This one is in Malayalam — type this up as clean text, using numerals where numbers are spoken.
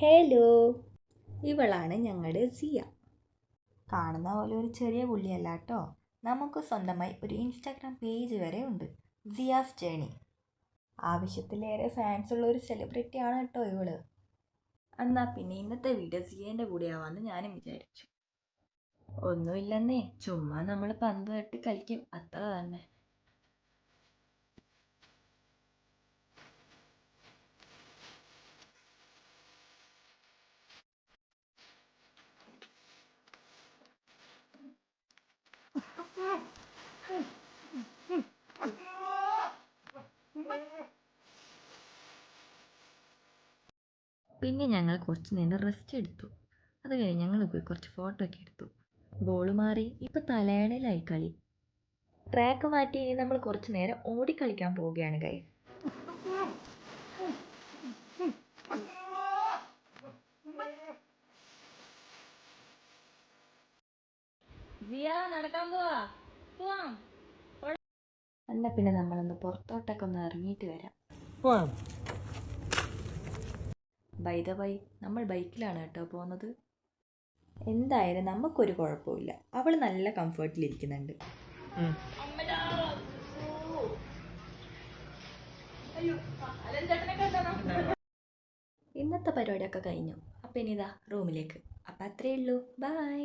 ഹലോ, ഇവളാണ് ഞങ്ങളുടെ സിയ. കാണുന്ന പോലെ ഒരു ചെറിയ പുള്ളിയല്ല കേട്ടോ. നമുക്ക് സ്വന്തമായി ഒരു ഇൻസ്റ്റാഗ്രാം പേജ് വരെ ഉണ്ട്, സിയാസ് ജേണി. ആവശ്യത്തിലേറെ ഫാൻസ് ഉള്ള ഒരു സെലിബ്രിറ്റിയാണ് കേട്ടോ ഇവള്. എന്നാ പിന്നെ ഇന്നത്തെ വീഡിയോ സിയേൻ്റെ കൂടെയാവാന്ന് ഞാനും വിചാരിച്ചു. ഒന്നുമില്ലെന്നേ, ചുമ്മാ നമ്മൾ പന്ത് തട്ടി കളിക്കും, അത്ര തന്നെ. പിന്നെ ഞങ്ങൾ കുറച്ച് നേരം റെസ്റ്റ് എടുത്തു. അത് കഴിഞ്ഞ് ഞങ്ങൾ പോയി കുറച്ച് ഫോട്ടോ ഒക്കെ എടുത്തു. ബോൾ മാറി, ഇപ്പം തലയണയിലായി കളി. ട്രാക്ക് മാറ്റി ഇനി നമ്മൾ കുറച്ച് നേരം ഓടിക്കളിക്കാൻ പോവുകയാണ് കൈ. എന്നാ പിന്നെ നമ്മളൊന്ന് പുറത്തോട്ടൊക്കെ ഒന്ന് ഇറങ്ങിയിട്ട് വരാം. ബൈ ദ ബൈ, നമ്മൾ ബൈക്കിലാണ് കേട്ടോ പോകുന്നത്. എന്തായാലും നമുക്കൊരു കുഴപ്പമില്ല, അവൾ നല്ല കംഫർട്ടിലിരിക്കുന്നുണ്ട്. ഇന്നത്തെ പരിപാടിയൊക്കെ കഴിഞ്ഞു. അപ്പം ഇനിതാ റൂമിലേക്ക്. അപ്പം അത്രയേ ഉള്ളൂ. ബൈ.